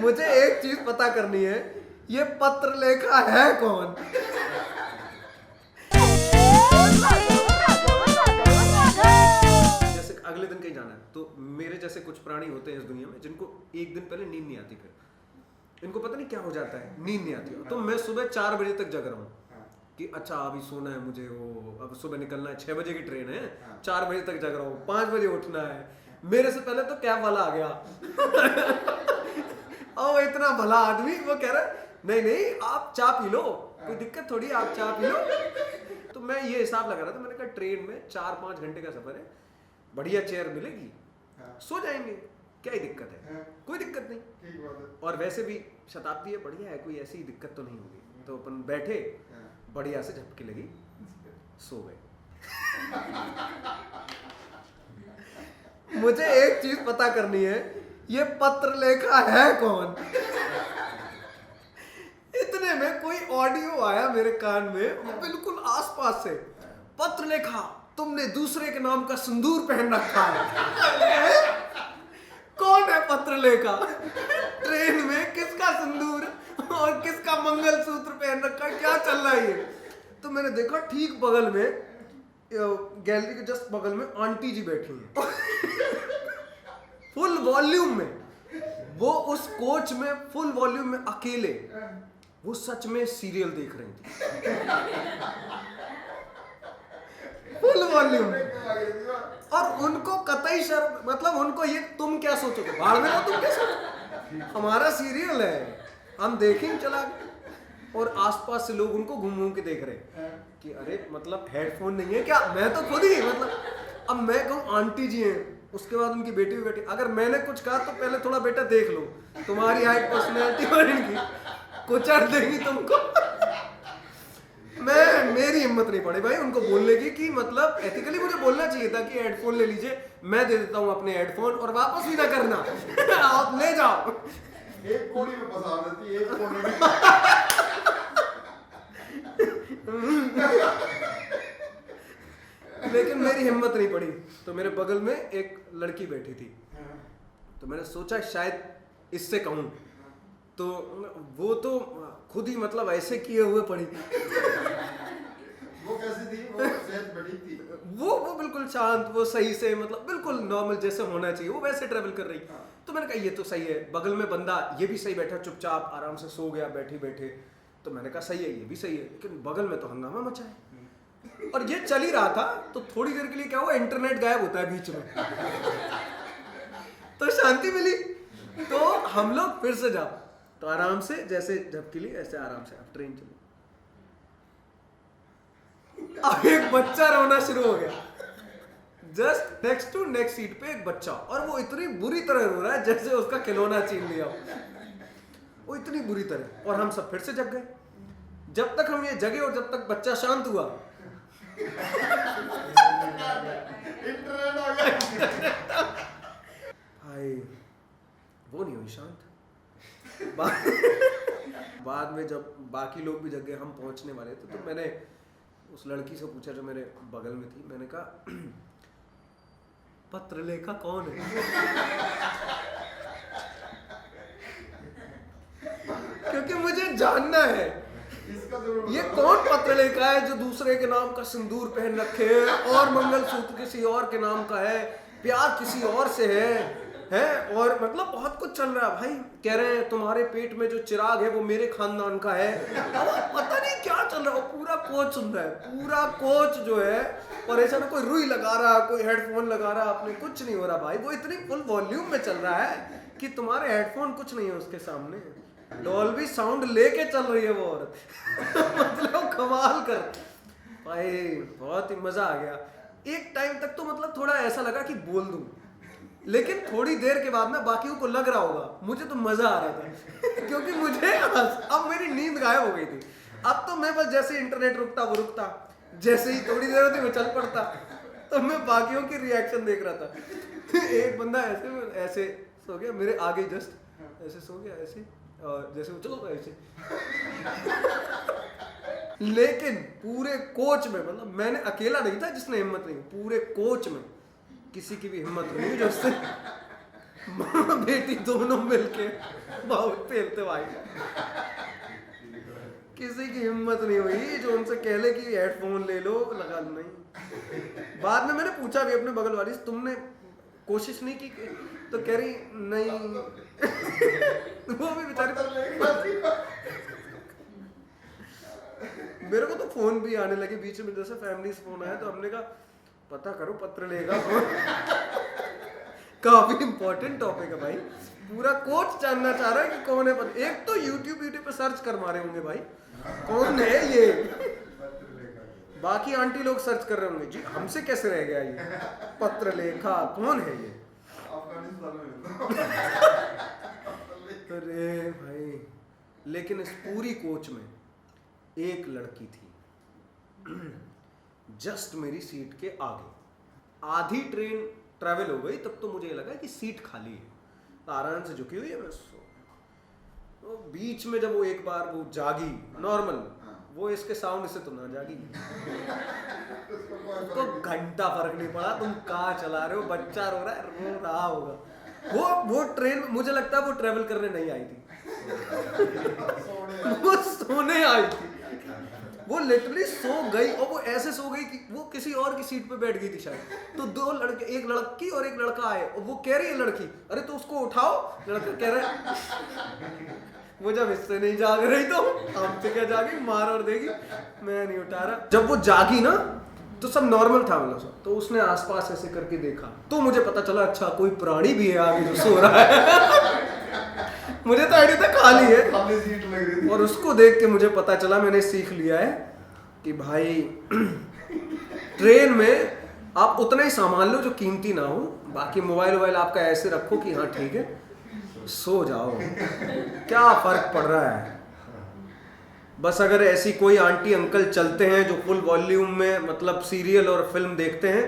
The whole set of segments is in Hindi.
मुझे एक चीज पता करनी है, ये पत्र लेखा है कौन? जैसे अगले दिन कहीं जाना है तो मेरे जैसे कुछ प्राणी होते हैं इस दुनिया में जिनको एक दिन पहले नींद नहीं आती, फिर इनको पता नहीं क्या हो जाता है, नींद नहीं आती। तो मैं सुबह 4 बजे तक जग रहा हूँ कि अच्छा अभी सोना है मुझे, वो अब सुबह निकलना है, 6 बजे की ट्रेन है, 4 बजे तक जग रहा हूँ, 5 बजे उठना है। मेरे से पहले तो कैब वाला आ गया और इतना भला आदमी, वो कह रहा है नहीं नहीं आप चाय पी लो, कोई दिक्कत थोड़ी, आप चाय पी लो। तो मैं ये हिसाब लगा रहा था, मैंने कहा ट्रेन में 4-5 घंटे का सफर है, बढ़िया चेयर मिलेगी, सो जाएंगे, क्या ही दिक्कत है, कोई दिक्कत नहीं। और वैसे भी शताब्दी है, बढ़िया है, कोई ऐसी दिक्कत तो नहीं होगी। तो अपन बैठे, बढ़िया से झपकी लगी, सो गए। मुझे एक चीज पता करनी है, ये पत्र लेखा है कौन? इतने में कोई ऑडियो आया मेरे कान में, बिल्कुल आसपास से, पत्र लेखा तुमने दूसरे के नाम का सिंदूर पहन रखा है। कौन है पत्र लेखा? ट्रेन में किसका सिंदूर और किसका मंगलसूत्र पहन रखा है, क्या चल रहा है ये? तो मैंने देखा ठीक बगल में, गैलरी के जस्ट बगल में आंटी जी बैठी हैं फुल वॉल्यूम में, वो उस कोच में फुल वॉल्यूम में अकेले, वो सच में सीरियल देख रही थी फुल वॉल्यूम में। और उनको कतई शर्म, मतलब उनको ये तुम क्या सोचोगे, भाड़ में तुम क्या सोचोगे, हमारा सीरियल है, हम देखें चला। और आसपास से लोग उनको घूम घूम के देख रहे कि अरे मतलब हेडफोन नहीं है क्या? मैं तो खुद ही मतलब, अब मैं कहूँ आंटी जी हैं, उसके बाद उनकी बेटी भी बैठी, अगर मैंने कुछ कहा तो पहले थोड़ा बेटा देख लो, तुम्हारी हाइट पर्सनैलिटी और इनकी कुचड़ देंगी तुमको। मेरी हिम्मत नहीं पड़ी भाई उनको बोलने की, कि मतलब एथिकली मुझे बोलना चाहिए था कि हेडफोन ले लीजिए, मैं दे देता हूँ अपने हेडफोन और वापस भी ना करना आप ले जाओ। एक कोड़ी में फंसा देती, एक कोने में। लेकिन मेरी हिम्मत नहीं पड़ी, तो मेरे बगल में एक लड़की बैठी थी, तो मैंने सोचा शायद इससे कहूँ, तो वो तो खुद ही मतलब ऐसे किए हुए पड़ी। वो कैसी थी? वो सेहत बड़ी थी? वो बिल्कुल शांत, वो सही से मतलब बिल्कुल नॉर्मल जैसे होना चाहिए, वो वैसे ट्रेवल कर रही। तो मैंने कहा ये तो सही है, बगल में बंदा ये भी सही बैठा चुपचाप आराम से सो गया बैठे बैठे, तो मैंने कहा सही है, ये भी सही है, लेकिन बगल में तो हंगामा मचा है। और ये चल ही रहा था, तो थोड़ी देर के लिए क्या हुआ, इंटरनेट गायब होता है बीच में तो शांति मिली, तो हम लोग फिर से जाओ, तो आराम से जैसे झपकी ली ऐसे आराम से अब ट्रेन चली। अब एक बच्चा रोना शुरू हो गया, just next to next seat पे एक बच्चा, और वो इतनी बुरी तरह रो रहा है जैसे उसका खिलौना छीन लिया, वो इतनी बुरी तरह। और हम सब फिर से जग गए। जब तक हम ये जगे और जब तक बच्चा शांत हुआ, इंटरनेट आ गया भाई वो नहीं हुई शांत। बाद में जब बाकी लोग भी जग गए, हम पहुंचने वाले थे, तो मैंने उस लड़की से पूछा जो मेरे बगल में थी, मैंने कहा पत्र लेखा कौन है? क्योंकि मुझे जानना है ये कौन पत्र लेखा है जो दूसरे के नाम का सिंदूर पहन रखे है और मंगलसूत्र किसी और के नाम का है, प्यार किसी और से है और मतलब बहुत कुछ चल रहा है भाई। कह रहे हैं तुम्हारे पेट में जो चिराग है वो मेरे खानदान का है, पता नहीं क्या चल रहा है। पूरा कोच सुन रहा है, पूरा कोच जो है परेशान, कोई रुई लगा रहा, कोई हेडफोन लगा रहा, अपने कुछ नहीं हो रहा भाई। वो इतनी फुल वॉल्यूम में चल रहा है कि तुम्हारे हेडफोन कुछ नहीं है उसके सामने, डॉल्बी साउंड लेके चल रही है वो औरत मतलब कमाल कर भाई, बहुत ही मजा आ गया। एक टाइम तक तो मतलब थोड़ा ऐसा लगा कि बोल दूं, लेकिन थोड़ी देर के बाद ना बाकियों को लग रहा होगा, मुझे तो मजा आ रहा था क्योंकि मुझे अब मेरी नींद गायब हो गई थी। अब तो मैं बस जैसे इंटरनेट रुकता वो रुकता, जैसे ही थोड़ी देर होती मैं चल पड़ता, तो मैं बाकियों की रिएक्शन देख रहा था। एक बंदा ऐसे ऐसे सो गया मेरे आगे, जस्ट ऐसे सो गया ऐसे, और जैसे वो चलो ऐसे लेकिन पूरे कोच में, मतलब मैंने अकेला नहीं था जिसने हिम्मत नहीं, पूरे कोच में किसी की भी हिम्मत नहीं जो उससे माँ बेटी दोनों मिलके बहुत फेलते भाई। किसी की हिम्मत नहीं हुई जो उनसे कह ले कि हेडफोन ले लो, लगा नहीं। बाद में मैंने पूछा भी अपने बगल वाली से, तुमने कोशिश नहीं की? तो कह रही नहीं। वो भी बेचारी, मेरे को तो फोन भी आने लगे बीच में, जैसे फैमिली से फोन आया तो हमने कहा पता करो पत्र लेगा कौन। काफी इंपॉर्टेंट टॉपिक है भाई, पूरा कोच जानना चाह रहा है कि कौन है। एक तो यूट्यूब पे सर्च कर मारे होंगे भाई कौन है ये, बाकी आंटी लोग सर्च कर रहे होंगे जी हमसे कैसे रह गया ये पत्र लेखा, कौन है ये। अरे भाई, लेकिन इस पूरी कोच में एक लड़की थी जस्ट मेरी सीट के आगे। आधी ट्रेन ट्रैवल हो गई तब तो मुझे लगा कि सीट खाली है, तो आराम से झुकी हुई है मैं तो बीच में जब वो एक बार वो जागी नॉर्मल, वो इसके साउंड से तो ना जागी, तो घंटा फर्क नहीं पड़ा तुम कहाँ चला रहे हो, बच्चा रो रहा है, रो रहा होगा। वो ट्रेन मुझे लगता है वो ट्रेवल करने नहीं आई थी, वो सोने आई थी। वो लिटरली सो गई, और वो ऐसे सो गई कि वो किसी और की सीट पे बैठ गई थी शायद। तो दो लड़के, एक लड़की और एक लड़का आए, और वो कह रही है लड़की अरे तो उसको उठाओ, लड़का कह रहा है वो जब इससे नहीं जाग रही तो हमसे क्या जागी, मार और देगी, मैं नहीं उठा रहा। जब वो जागी ना तो सब नॉर्मल था मतलब सब, तो उसने आसपास ऐसे करके देखा तो मुझे पता चला अच्छा कोई प्राणी भी है आगे जो सो रहा है। मुझे तो आइडिया था खाली है, खाली सीट लग रही थी। और उसको देख के मुझे पता चला, मैंने सीख लिया है कि भाई ट्रेन में आप उतना ही सामान लो जो कीमती ना हो, बाकी मोबाइल आपका ऐसे रखो कि हाँ ठीक है सो जाओ, क्या फर्क पड़ रहा है। बस अगर ऐसी कोई आंटी अंकल चलते हैं जो फुल वॉल्यूम में मतलब सीरियल और फिल्म देखते हैं,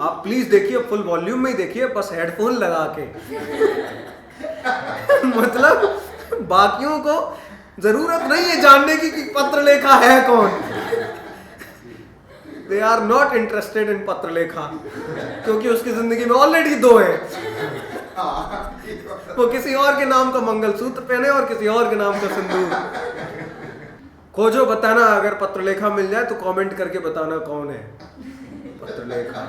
आप प्लीज देखिए फुल वॉल्यूम में ही देखिए, बस हेडफोन लगा के। मतलब बाकियों को जरूरत नहीं है जानने की कि पत्र लेखा है कौन। They are not interested in Patralekha, क्योंकि उसकी जिंदगी में ऑलरेडी दो है। वो किसी और के नाम का मंगलसूत्र पहने और किसी और के नाम का सिंदूर। खोजो, बताना, अगर पत्र लेखा मिल जाए तो कमेंट करके बताना कौन है पत्र लेखा।